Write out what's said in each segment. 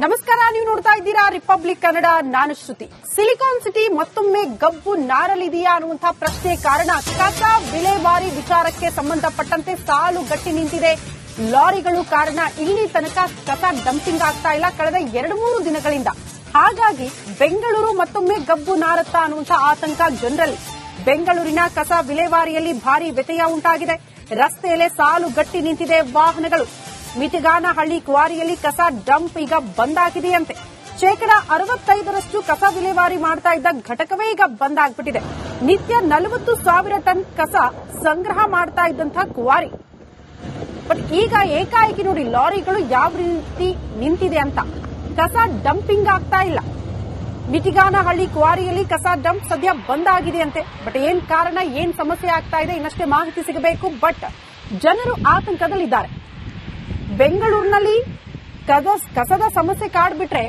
ನಮಸ್ಕಾರ, ನೀವು ನೋಡ್ತಾ ಇದ್ದೀರಾ ರಿಪಬ್ಲಿಕ್ ಕನ್ನಡ. ನಾನು ಶ್ರುತಿ. ಸಿಲಿಕಾನ್ ಸಿಟಿ ಮತ್ತೊಮ್ಮೆ ಗಬ್ಬು ನಾರಲಿದೆಯಾ ಅನ್ನುವಂತಹ ಪ್ರಶ್ನೆ ಕಾರಣ ಕಸ ವಿಲೇವಾರಿ ವಿಚಾರಕ್ಕೆ ಸಂಬಂಧಪಟ್ಟಂತೆ ಸಾಲು ಗಟ್ಟಿ ನಿಂತಿದೆ. ಲಾರಿಗಳು ಕಾರಣ ಇಲ್ಲಿ ತನಕ ಕಸ ಡಂಪಿಂಗ್ ಆಗ್ತಾ ಇಲ್ಲ ಕಳೆದ 2-3 ದಿನಗಳಿಂದ. ಹಾಗಾಗಿ ಬೆಂಗಳೂರು ಮತ್ತೊಮ್ಮೆ ಗಬ್ಬು ನಾರುತ್ತಾ ಅನ್ನುವಂತಹ ಆತಂಕ ಜನರಲ್ಲಿ. ಬೆಂಗಳೂರಿನ ಕಸ ವಿಲೇವಾರಿಯಲ್ಲಿ ಭಾರಿ ವ್ಯತ್ಯಯ ಉಂಟಾಗಿದೆ. ರಸ್ತೆಯಲ್ಲೇ ಸಾಲು ಗಟ್ಟಿ ನಿಂತಿದೆ ವಾಹನಗಳು. ಮಿತಿಗಾನಹಳ್ಳಿ ಕ್ವಾರಿಯಲ್ಲಿ ಕಸ ಡಂಪ್ ಈಗ ಬಂದ್ ಆಗಿದೆಯಂತೆ. 65% ಕಸ ವಿಲೇವಾರಿ ಮಾಡ್ತಾ ಇದ್ದ ಘಟಕವೇ ಈಗ ಬಂದ್ ಆಗ್ಬಿಟ್ಟಿದೆ. ನಿತ್ಯ 40,000 ಟನ್ ಕಸ ಸಂಗ್ರಹ ಮಾಡ್ತಾ ಇದ್ದಂತಹ ಕ್ವಾರಿ ಬಟ್ ಈಗ ಏಕಾಏಕಿ ನೋಡಿ ಲಾರಿಗಳು ಯಾವ ರೀತಿ ನಿಂತಿದೆ ಅಂತ. ಕಸ ಡಂಪಿಂಗ್ ಆಗ್ತಾ ಇಲ್ಲ. ಮಿತಿಗಾನಹಳ್ಳಿ ಕ್ವಾರಿಯಲ್ಲಿ ಕಸ ಡಂಪ್ ಸದ್ಯ ಬಂದ್ ಆಗಿದೆಯಂತೆ. ಬಟ್ ಏನ್ ಕಾರಣ, ಏನ್ ಸಮಸ್ಯೆ ಆಗ್ತಾ ಇದೆ, ಇನ್ನಷ್ಟೇ ಮಾಹಿತಿ ಸಿಗಬೇಕು. ಬಟ್ ಜನರು ಆತಂಕದಲ್ಲಿದ್ದಾರೆ. ಬೆಂಗಳೂರಿನಲ್ಲಿ ಕಸದ ಸಮಸ್ಯೆ ಕಾಡ್ಬಿಟ್ರೆ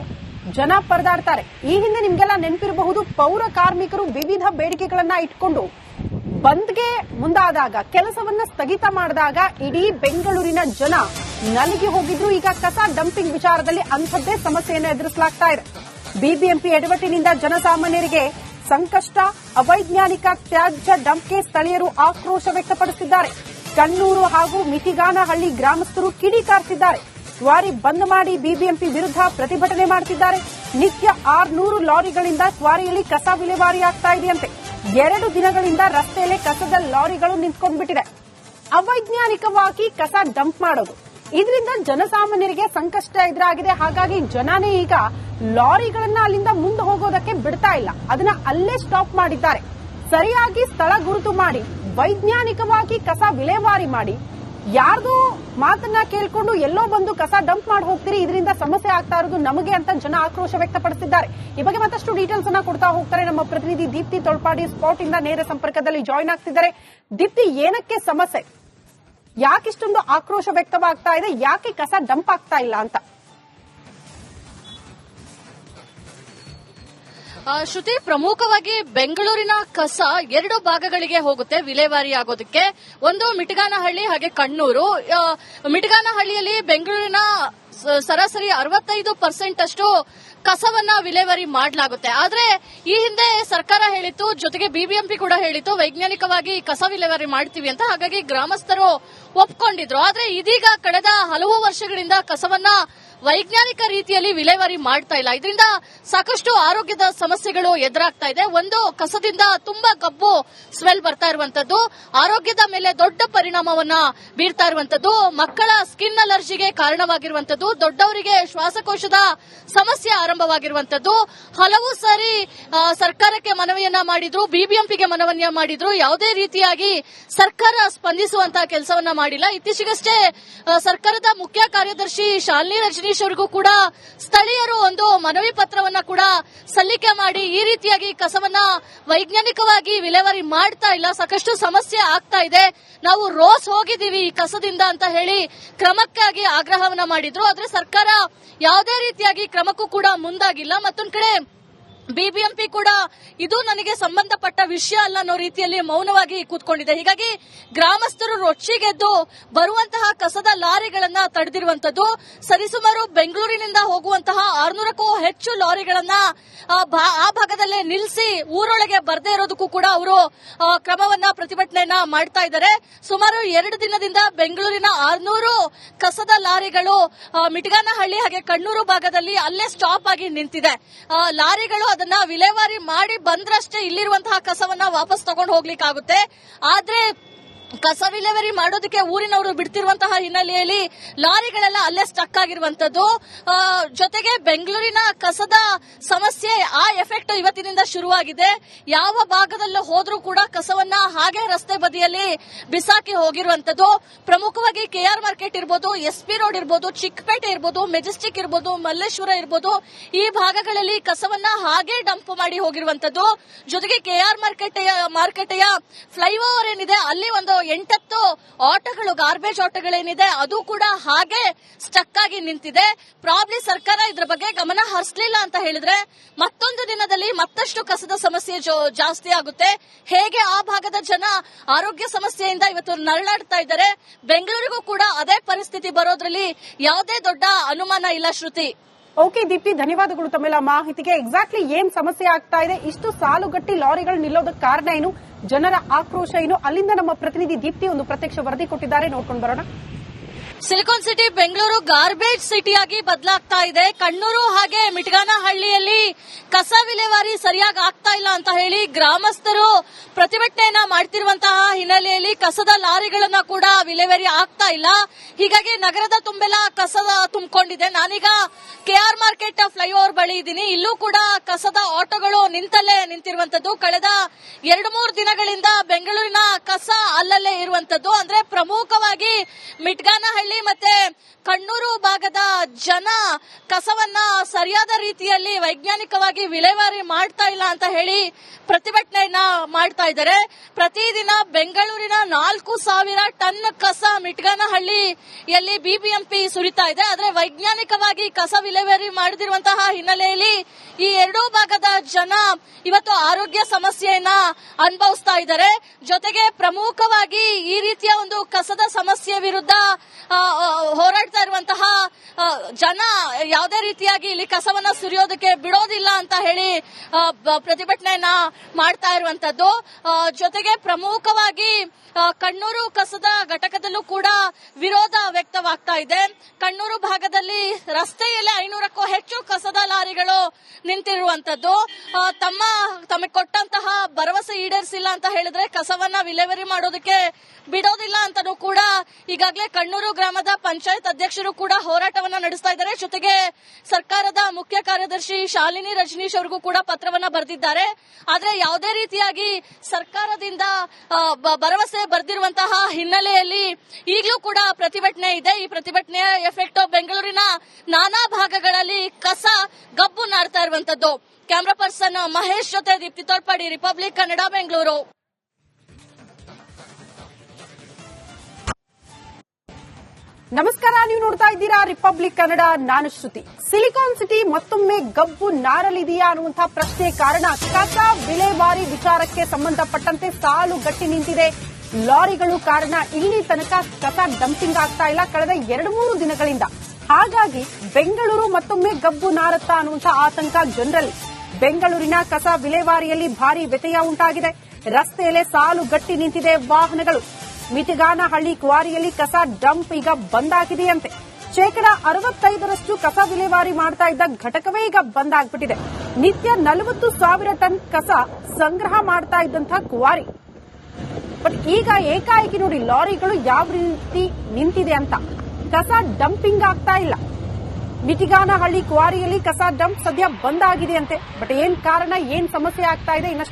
ಜನ ಪರದಾಡ್ತಾರೆ. ಈ ಹಿಂದೆ ನಿಮ್ಗೆಲ್ಲ ನೆನಪಿರಬಹುದು, ಪೌರ ಕಾರ್ಮಿಕರು ವಿವಿಧ ಬೇಡಿಕೆಗಳನ್ನ ಇಟ್ಕೊಂಡು ಬಂದ್ಗೆ ಮುಂದಾದಾಗ, ಕೆಲಸವನ್ನ ಸ್ಥಗಿತ ಮಾಡಿದಾಗ ಇಡೀ ಬೆಂಗಳೂರಿನ ಜನ ನಲಗಿ ಹೋಗಿದ್ರು. ಈಗ ಕಸ ಡಂಪಿಂಗ್ ವಿಚಾರದಲ್ಲಿ ಅಂಥದ್ದೇ ಸಮಸ್ಯೆಯನ್ನು ಎದುರಿಸಲಾಗ್ತಾ ಇದೆ. ಬಿಬಿಎಂಪಿ ಎಡವಟ್ಟಿನಿಂದ ಜನಸಾಮಾನ್ಯರಿಗೆ ಸಂಕಷ್ಟ. ಅವೈಜ್ಞಾನಿಕ ತ್ಯಾಜ್ಯ ಡಂಪ್ಗೆ ಸ್ಥಳೀಯರು ಆಕ್ರೋಶ ವ್ಯಕ್ತಪಡಿಸಿದ್ದಾರೆ. ಕಣ್ಣೂರು ಹಾಗೂ ಮಿತಿಗಾನಹಳ್ಳಿ ಗ್ರಾಮಸ್ಥರು ಕಿಡಿಕಾರ್ತಿದ್ದಾರೆ. ಕ್ವಾರಿ ಬಂದ್ ಮಾಡಿ ಬಿಬಿಎಂಪಿ ವಿರುದ್ಧ ಪ್ರತಿಭಟನೆ ಮಾಡುತ್ತಿದ್ದಾರೆ. ನಿತ್ಯ 600 ಲಾರಿಗಳಿಂದ ಕ್ವಾರಿಯಲ್ಲಿ ಕಸ ವಿಲೇವಾರಿ ಆಗ್ತಾ ಇದೆಯಂತೆ. 2 ದಿನಗಳಿಂದ ರಸ್ತೆಯಲ್ಲಿ ಕಸದ ಲಾರಿಗಳು ನಿಂತ್ಕೊಂಡ್ಬಿಟ್ಟಿದೆ. ಅವೈಜ್ಞಾನಿಕವಾಗಿ ಕಸ ಡಂಪ್ ಮಾಡೋದು, ಇದರಿಂದ ಜನಸಾಮಾನ್ಯರಿಗೆ ಸಂಕಷ್ಟ ಎದುರಾಗಿದೆ. ಹಾಗಾಗಿ ಜನನೇ ಈಗ ಲಾರಿಗಳನ್ನ ಅಲ್ಲಿಂದ ಮುಂದೆ ಹೋಗೋದಕ್ಕೆ ಬಿಡ್ತಾ ಇಲ್ಲ. ಅದನ್ನ ಅಲ್ಲೇ ಸ್ಟಾಪ್ ಮಾಡಿದ್ದಾರೆ. ಸರಿಯಾಗಿ ಸ್ಥಳ ಗುರುತು ಮಾಡಿ ವೈಜ್ಞಾನಿಕವಾಗಿ ಕಸ ವಿಲೇವಾರಿ ಮಾಡಿ, ಯಾರ್ದೋ ಮಾತನ್ನ ಕೇಳ್ಕೊಂಡು ಎಲ್ಲೋ ಬಂದು ಕಸ ಡಂಪ್ ಮಾಡಿ ಹೋಗ್ತೀರಿ, ಇದರಿಂದ ಸಮಸ್ಯೆ ಆಗ್ತಾ ಇರೋದು ನಮಗೆ ಅಂತ ಜನ ಆಕ್ರೋಶ ವ್ಯಕ್ತಪಡಿಸಿದ್ದಾರೆ. ಈ ಬಗ್ಗೆ ಮತ್ತಷ್ಟು ಡೀಟೇಲ್ಸ್ ಅನ್ನ ಕೊಡ್ತಾ ಹೋಗ್ತಾರೆ ನಮ್ಮ ಪ್ರತಿನಿಧಿ ದೀಪ್ತಿ ತೊಳ್ಪಾಡಿ. ಸ್ಪಾಟ್ ಇಂದ ನೇರ ಸಂಪರ್ಕದಲ್ಲಿ ಜಾಯಿನ್ ಆಗ್ತಿದ್ದಾರೆ. ದೀಪ್ತಿ, ಏನಕ್ಕೆ ಸಮಸ್ಯೆ, ಯಾಕಿಷ್ಟೊಂದು ಆಕ್ರೋಶ ವ್ಯಕ್ತವಾಗ್ತಾ ಇದೆ, ಯಾಕೆ ಕಸ ಡಂಪ್ ಆಗ್ತಾ ಇಲ್ಲ ಅಂತ? ಶ್ರುತಿ, ಪ್ರಮುಖವಾಗಿ ಬೆಂಗಳೂರಿನ ಕಸ 2 ಭಾಗಗಳಿಗೆ ಹೋಗುತ್ತೆ ವಿಲೇವಾರಿ ಆಗೋದಕ್ಕೆ. ಒಂದು ಮಿಟಿಗಾನಹಳ್ಳಿ ಹಾಗೆ ಕಣ್ಣೂರು. ಮಿಟಿಗಾನಹಳ್ಳಿಯಲ್ಲಿ ಬೆಂಗಳೂರಿನ ಸರಾಸರಿ 65% ಅಷ್ಟು ಕಸವನ್ನ ವಿಲೇವಾರಿ ಮಾಡಲಾಗುತ್ತೆ. ಆದ್ರೆ ಈ ಹಿಂದೆ ಸರ್ಕಾರ ಹೇಳಿತ್ತು, ಜೊತೆಗೆ ಬಿಬಿಎಂಪಿ ಕೂಡ ಹೇಳಿತ್ತು, ವೈಜ್ಞಾನಿಕವಾಗಿ ಕಸ ವಿಲೇವಾರಿ ಮಾಡ್ತೀವಿ ಅಂತ. ಹಾಗಾಗಿ ಗ್ರಾಮಸ್ಥರು ಒಪ್ಕೊಂಡಿದ್ರು. ಆದ್ರೆ ಇದೀಗ ಕಳೆದ ಹಲವು ವರ್ಷಗಳಿಂದ ಕಸವನ್ನ ವೈಜ್ಞಾನಿಕ ರೀತಿಯಲ್ಲಿ ವಿಲೇವಾರಿ ಮಾಡ್ತಾ ಇಲ್ಲ. ಇದರಿಂದ ಸಾಕಷ್ಟು ಆರೋಗ್ಯದ ಸಮಸ್ಯೆಗಳು ಎದುರಾಗ್ತಾ ಇದೆ. ಒಂದು, ಕಸದಿಂದ ತುಂಬಾ ಗಬ್ಬು ಸ್ಮೆಲ್ ಬರ್ತಾ ಇರುವಂತದ್ದು, ಆರೋಗ್ಯದ ಮೇಲೆ ದೊಡ್ಡ ಪರಿಣಾಮವನ್ನ ಬೀರ್ತಾ ಇರುವಂತದ್ದು, ಮಕ್ಕಳ ಸ್ಕಿನ್ ಅಲರ್ಜಿಗೆ ಕಾರಣವಾಗಿರುವಂತದ್ದು, ದೊಡ್ಡವರಿಗೆ ಶ್ವಾಸಕೋಶದ ಸಮಸ್ಯೆ ಆರಂಭವಾಗಿರುವಂತದ್ದು. ಹಲವು ಸಾರಿ ಸರ್ಕಾರಕ್ಕೆ ಮನವಿಯನ್ನ ಮಾಡಿದ್ರು, ಬಿಬಿಎಂಪಿಗೆ ಮನವಿಯನ್ನ ಮಾಡಿದ್ರು. ಯಾವುದೇ ರೀತಿಯಾಗಿ ಸರ್ಕಾರ ಸ್ಪಂದಿಸುವಂತಹ ಕೆಲಸವನ್ನ ಮಾಡಿಲ್ಲ. ಇತ್ತೀಚೆಗಷ್ಟೇ ಸರ್ಕಾರದ ಮುಖ್ಯ ಕಾರ್ಯದರ್ಶಿ ಶಾಲಿನಿ ರಜನೀಶ್ ಅವರಿಗೂ ಕೂಡ ಸ್ಥಳೀಯರು ಒಂದು ಮನವಿ ಪತ್ರವನ್ನ ಕೂಡ ಸಲ್ಲಿಕೆ ಮಾಡಿ, ಈ ರೀತಿಯಾಗಿ ಕಸವನ್ನ ವೈಜ್ಞಾನಿಕವಾಗಿ ವಿಲೇವಾರಿ ಮಾಡ್ತಾ ಇಲ್ಲ, ಸಾಕಷ್ಟು ಸಮಸ್ಯೆ ಆಗ್ತಾ ಇದೆ, ನಾವು ರೋಸ್ ಹೋಗಿದ್ದೀವಿ ಈ ಕಸದಿಂದ ಅಂತ ಹೇಳಿ ಕ್ರಮಕ್ಕಾಗಿ ಆಗ್ರಹವನ್ನ ಮಾಡಿದ್ರು. ಆದ್ರೆ ಸರ್ಕಾರ ಯಾವುದೇ ರೀತಿಯಾಗಿ ಕ್ರಮಕ್ಕೂ ಕೂಡ ಮುಂದಾಗಿಲ್ಲ. ಮತ್ತೊಂದು ಕಡೆ ಬಿಬಿಎಂಪಿ ಕೂಡ ಇದು ನನಗೆ ಸಂಬಂಧಪಟ್ಟ ವಿಷಯ ಅಲ್ಲ ಅನ್ನೋ ರೀತಿಯಲ್ಲಿ ಮೌನವಾಗಿ ಕೂತ್ಕೊಂಡಿದೆ. ಹೀಗಾಗಿ ಗ್ರಾಮಸ್ಥರು ರೊಚ್ಚಿಗೆದ್ದು ಬರುವಂತಹ ಕಸದ ಲಾರಿಗಳನ್ನ ತಡೆದಿರುವಂತದ್ದು. ಸರಿಸುಮಾರು ಬೆಂಗಳೂರಿನಿಂದ ಹೋಗುವಂತಹ 600ಕ್ಕೂ ಹೆಚ್ಚು ಲಾರಿಗಳನ್ನ ಆ ಭಾಗದಲ್ಲೇ ನಿಲ್ಲಿಸಿ ಊರೊಳಗೆ ಬರದೇ ಇರೋದಕ್ಕೂ ಕೂಡ ಅವರು ಕ್ರಮವನ್ನ ಪ್ರತಿಭಟನೆಯನ್ನ ಮಾಡ್ತಾ ಇದ್ದಾರೆ. ಸುಮಾರು 2 ದಿನದಿಂದ ಬೆಂಗಳೂರಿನ 600 ಕಸದ ಲಾರಿಗಳು ಮಿಟಿಗಾನಹಳ್ಳಿ ಹಾಗೆ ಕಣ್ಣೂರು ಭಾಗದಲ್ಲಿ ಅಲ್ಲೇ ಸ್ಟಾಪ್ ಆಗಿ ನಿಂತಿದೆ. ಲಾರಿಗಳು ಅದನ್ನ ವಿಲೇವಾರಿ ಮಾಡಿ ಬಂದ್ರಷ್ಟೇ ಇಲ್ಲಿರುವಂತಹ ಕಸವನ್ನ ವಾಪಸ್ ತಗೊಂಡು ಹೋಗ್ಲಿಕ್ಕಾಗುತ್ತೆ. ಆದ್ರೆ ಕಸ ವಿಲೇವಾರಿ ಮಾಡೋದಕ್ಕೆ ಊರಿನವರು ಬಿಡ್ತಿರುವಂತಹ ಹಿನ್ನೆಲೆಯಲ್ಲಿ ಲಾರಿಗಳೆಲ್ಲ ಅಲ್ಲೇ ಸ್ಟಕ್ ಆಗಿರುವಂತದ್ದು. ಜೊತೆಗೆ ಬೆಂಗಳೂರಿನ ಕಸದ ಸಮಸ್ಯೆ, ಆ ಎಫೆಕ್ಟ್ ಇವತ್ತಿನಿಂದ ಶುರುವಾಗಿದೆ. ಯಾವ ಭಾಗದಲ್ಲೂ ಹೋದ್ರೂ ಕೂಡ ಕಸವನ್ನ ಹಾಗೆ ರಸ್ತೆ ಬದಿಯಲ್ಲಿ ಬಿಸಾಕಿ ಹೋಗಿರುವಂತದ್ದು. ಪ್ರಮುಖವಾಗಿ ಕೆಆರ್ ಮಾರ್ಕೆಟ್ ಇರ್ಬೋದು, ಎಸ್ಪಿ ರೋಡ್ ಇರ್ಬೋದು, ಚಿಕ್ಕಪೇಟೆ ಇರ್ಬೋದು, ಮೆಜೆಸ್ಟಿಕ್ ಇರ್ಬೋದು, ಮಲ್ಲೇಶ್ವರ ಇರ್ಬೋದು, ಈ ಭಾಗಗಳಲ್ಲಿ ಕಸವನ್ನ ಹಾಗೆ ಡಂಪ್ ಮಾಡಿ ಹೋಗಿರುವಂತದ್ದು. ಜೊತೆಗೆ ಕೆಆರ್ ಮಾರ್ಕೆಟೆಯ ಫ್ಲೈಓವರ್ ಏನಿದೆ, ಅಲ್ಲಿ ಒಂದು 8 ಆಟೋಗಳು, ಗಾರ್ಬೇಜ್ ಆಟೋಗಳೇನಿದೆ, ಅದು ಕೂಡ ಹಾಗೆ ಸ್ಟಕ್ ಆಗಿ ನಿಂತಿದೆ. ಪ್ರಾಬ್ಲಿ ಸರ್ಕಾರ ಇದ್ರ ಬಗ್ಗೆ ಗಮನ ಹರಿಸಲಿಲ್ಲ ಅಂತ ಹೇಳಿದ್ರೆ ಮತ್ತೊಂದು ದಿನದಲ್ಲಿ ಮತ್ತಷ್ಟು ಕಸದ ಸಮಸ್ಯೆ ಜಾಸ್ತಿ ಆಗುತ್ತೆ. ಹೇಗೆ ಆ ಭಾಗದ ಜನ ಆರೋಗ್ಯ ಸಮಸ್ಯೆಯಿಂದ ಇವತ್ತು ನರಳಾಡ್ತಾ ಇದ್ದಾರೆ, ಬೆಂಗಳೂರಿಗೂ ಕೂಡ ಅದೇ ಪರಿಸ್ಥಿತಿ ಬರೋದ್ರಲ್ಲಿ ಯಾವುದೇ ದೊಡ್ಡ ಅನುಮಾನ ಇಲ್ಲ. ಶ್ರುತಿ, ಓಕೆ ದೀಪ್ತಿ, ಧನ್ಯವಾದಗಳು ತಮ್ಮೆಲ್ಲ ಮಾಹಿತಿಗೆ. ಎಕ್ಸಾಕ್ಟ್ಲಿ ಏನ್ ಸಮಸ್ಯೆ ಆಗ್ತಾ ಇದೆ, ಇಷ್ಟು ಸಾಲುಗಟ್ಟಿ ಲಾರಿಗಳು ನಿಲ್ಲೋದಕ್ಕೆ ಕಾರಣ ಏನು, ಜನರ ಆಕ್ರೋಶ ಏನು, ಅಲ್ಲಿಂದ ನಮ್ಮ ಪ್ರತಿನಿಧಿ ದೀಪ್ತಿ ಒಂದು ಪ್ರತ್ಯಕ್ಷ ವರದಿ ಕೊಟ್ಟಿದ್ದಾರೆ, ನೋಡ್ಕೊಂಡು ಬರೋಣ. ಸಿಲಿಕಾನ್ ಸಿಟಿ ಬೆಂಗಳೂರು ಗಾರ್ಬೇಜ್ ಸಿಟಿಯಾಗಿ ಬದಲಾಗ್ತಾ ಇದೆ. ಕಣ್ಣೂರು ಹಾಗೆ ಮಿಟಗಾನಹಳ್ಳಿಯಲ್ಲಿ ಕಸ ವಿಲೇವಾರಿ ಸರಿಯಾಗಿ ಆಗ್ತಾ ಇಲ್ಲ ಅಂತ ಹೇಳಿ ಗ್ರಾಮಸ್ಥರು ಪ್ರತಿಭಟನೆಯನ್ನ ಮಾಡ್ತಿರುವಂತಹ ಹಿನ್ನೆಲೆಯಲ್ಲಿ ಕಸದ ಲಾರಿಗಳನ್ನ ಕೂಡ ವಿಲೇವಾರಿ ಆಗ್ತಾ ಇಲ್ಲ. ಹೀಗಾಗಿ ನಗರದ ತುಂಬೆಲ್ಲ ಕಸದ ತುಂಬಿಕೊಂಡಿದೆ. ನಾನೀಗ ಕೆಆರ್ ಮಾರ್ಕೆಟ್ ಫ್ಲೈಓವರ್ ಬಳಿ ಇದ್ದೀನಿ. ಇಲ್ಲೂ ಕೂಡ ಕಸದ ಆಟೋಗಳು ನಿಂತಲ್ಲೇ ನಿಂತಿರುವಂತದ್ದು. ಕಳೆದ 2-3 ದಿನಗಳಿಂದ ಬೆಂಗಳೂರಿನ ಕಸ ಅಲ್ಲಲ್ಲೇ ಇರುವಂತದ್ದು. ಅಂದ್ರೆ ಪ್ರಮುಖವಾಗಿ ಮಿಟಗಾನಹಳ್ಳಿ ಮತ್ತೆ ಕಣ್ಣೂರು ಭಾಗದ ಜನ ಕಸವನ್ನ ಸರಿಯಾದ ರೀತಿಯಲ್ಲಿ ವೈಜ್ಞಾನಿಕವಾಗಿ ವಿಲೇವಾರಿ ಮಾಡ್ತಾ ಇಲ್ಲ ಅಂತ ಹೇಳಿ ಪ್ರತಿಭಟನೆಯನ್ನ ಮಾಡ್ತಾ ಇದ್ದಾರೆ. ಪ್ರತಿದಿನ ಬೆಂಗಳೂರಿನ 4,000 ಟನ್ ಕಸ ಮಿಟಗಾನಹಳ್ಳಿಯಲ್ಲಿ ಬಿಬಿಎಂಪಿ ಸುರಿತಾ ಇದೆ. ಆದ್ರೆ ವೈಜ್ಞಾನಿಕವಾಗಿ ಕಸ ವಿಲೇವಾರಿ ಮಾಡದಿರುವಂತಹ ಹಿನ್ನೆಲೆಯಲ್ಲಿ ಈ ಎರಡೂ ಭಾಗದ ಜನ ಇವತ್ತು ಆರೋಗ್ಯ ಸಮಸ್ಯೆಯನ್ನ ಅನುಭವಿಸ್ತಾ ಇದ್ದಾರೆ. ಜೊತೆಗೆ ಪ್ರಮುಖವಾಗಿ ಈ ರೀತಿಯ ಒಂದು ಕಸದ ಸಮಸ್ಯೆ ವಿರುದ್ಧ ಹೋರಾಡ್ತಾ ಇರುವಂತಹ ಜನ ಯಾವುದೇ ರೀತಿಯಾಗಿ ಇಲ್ಲಿ ಕಸವನ್ನ ಸುರಿಯೋದಕ್ಕೆ ಬಿಡೋದಿಲ್ಲ ಅಂತ ಹೇಳಿ ಪ್ರತಿಭಟನೆಯನ್ನ ಮಾಡ್ತಾ ಇರುವಂತದ್ದು. ಜೊತೆಗೆ ಪ್ರಮುಖವಾಗಿ ಕಣ್ಣೂರು ಕಸದ ಘಟಕದಲ್ಲೂ ಕೂಡ ವಿರೋಧ ವ್ಯಕ್ತವಾಗ್ತಾ ಇದೆ. ಕಣ್ಣೂರು ಭಾಗದಲ್ಲಿ ರಸ್ತೆಯಲ್ಲಿ 500ಕ್ಕೂ ಹೆಚ್ಚು ಕಸದ ಲಾರಿಗಳು ನಿಂತಿರುವಂತದ್ದು. ತಮಗೆ ಕೊಟ್ಟಂತಹ ಭರವಸೆ ಈಡೇರಿಸಿಲ್ಲ ಅಂತ ಹೇಳಿದ್ರೆ ಕಸವನ್ನ ವಿಲೇವಾರಿ ಮಾಡೋದಕ್ಕೆ ಬಿಡೋದಿಲ್ಲ ಅಂತನೂ ಕೂಡ ಈಗಾಗಲೇ ಕಣ್ಣೂರು ಗ್ರಾಮದ ಪಂಚಾಯತ್ ಅಧ್ಯಕ್ಷರು ಕೂಡ ಹೋರಾಟವನ್ನ ನಡೆಸ್ತಾ ಇದ್ದಾರೆ. ಜೊತೆಗೆ ಸರ್ಕಾರದ ಮುಖ್ಯ ಕಾರ್ಯದರ್ಶಿ ಶಾಲಿನಿ ರಜನೀಶ್ ಅವರಿಗೂ ಕೂಡ ಪತ್ರವನ್ನ ಬರೆದಿದ್ದಾರೆ. ಆದ್ರೆ ಯಾವುದೇ ರೀತಿಯಾಗಿ ಸರ್ಕಾರದಿಂದ ಭರವಸೆ ಬರೆದಿರುವಂತಹ ಹಿನ್ನೆಲೆಯಲ್ಲಿ ಈಗಲೂ ಕೂಡ ಪ್ರತಿಭಟನೆ ಇದೆ. ಈ ಪ್ರತಿಭಟನೆಯ ಎಫೆಕ್ಟ್ ಬೆಂಗಳೂರಿನ ನಾನಾ ಭಾಗಗಳಲ್ಲಿ ಕಸ ಗಬ್ಬು ನಾರ್ತಾ ಇರುವಂತದ್ದು. ಕ್ಯಾಮರಾ ಪರ್ಸನ್ ಮಹೇಶ್ ಜೊತೆ ದೀಪ್ತಿ ತೋಳ್ಪಾಡಿ, ರಿಪಬ್ಲಿಕ್ ಕನ್ನಡ, ಬೆಂಗಳೂರು. ನಮಸ್ಕಾರ, ನೀವು ನೋಡ್ತಾ ಇದ್ದೀರಾ ರಿಪಬ್ಲಿಕ್ ಕನ್ನಡ, ನಾನು ಶ್ರುತಿ. ಸಿಲಿಕಾನ್ ಸಿಟಿ ಮತ್ತೊಮ್ಮೆ ಗಬ್ಬು ನಾರಲಿದೆಯಾ ಅನ್ನುವಂತಹ ಪ್ರಶ್ನೆ ಕಾರಣ ಕಸ ವಿಲೇವಾರಿ ವಿಚಾರಕ್ಕೆ ಸಂಬಂಧಪಟ್ಟಂತೆ ಸಾಲು ಗಟ್ಟಿ ನಿಂತಿದೆ ಲಾರಿಗಳು. ಕಾರಣ ಇಲ್ಲಿ ತನಕ ಕಸ ಡಂಪಿಂಗ್ ಆಗ್ತಾ ಇಲ್ಲ ಕಳೆದ 2-3 ದಿನಗಳಿಂದ. ಹಾಗಾಗಿ ಬೆಂಗಳೂರು ಮತ್ತೊಮ್ಮೆ ಗಬ್ಬು ನಾರತ್ತಾ ಅನ್ನುವಂತಹ ಆತಂಕ ಜನರಲ್ಲಿ. ಬೆಂಗಳೂರಿನ ಕಸ ವಿಲೇವಾರಿಯಲ್ಲಿ ಭಾರಿ ವ್ಯತ್ಯಯ ಉಂಟಾಗಿದೆ. ರಸ್ತೆಯಲ್ಲೇ ಸಾಲು ಗಟ್ಟಿ ನಿಂತಿದೆ ವಾಹನಗಳು. ಮಿಟಗಾನಹಳ್ಳಿ ಕ್ವಾರಿಯಲ್ಲಿ ಕಸ ಡಂಪ್ ಈಗ ಬಂದ್ ಆಗಿದೆಯಂತೆ. 65% ಕಸ ವಿಲೇವಾರಿ ಮಾಡ್ತಾ ಇದ್ದ ಘಟಕವೇ ಈಗ ಬಂದ್ ಆಗ್ಬಿಟ್ಟಿದೆ. ನಿತ್ಯ 40,000 ಟನ್ ಕಸ ಸಂಗ್ರಹ ಮಾಡ್ತಾ ಇದ್ದಂತಹ ಕ್ವಾರಿ. ಬಟ್ ಈಗ ಏಕಾಏಕಿ ನೋಡಿ ಲಾರಿಗಳು ಯಾವ ರೀತಿ ನಿಂತಿದೆ ಅಂತ. ಕಸ ಡಂಪಿಂಗ್ ಆಗ್ತಾ ಇಲ್ಲ. ಮಿಟಗಾನಹಳ್ಳಿ ಕ್ವಾರಿಯಲ್ಲಿ ಕಸ ಡಂಪ್ ಸದ್ಯ ಬಂದ್ ಆಗಿದೆಯಂತೆ. ಬಟ್ ಏನ್ ಕಾರಣ, ಏನ್ ಸಮಸ್ಯೆ ಆಗ್ತಾ ಇದೆ, ಇನ್ನಷ್ಟು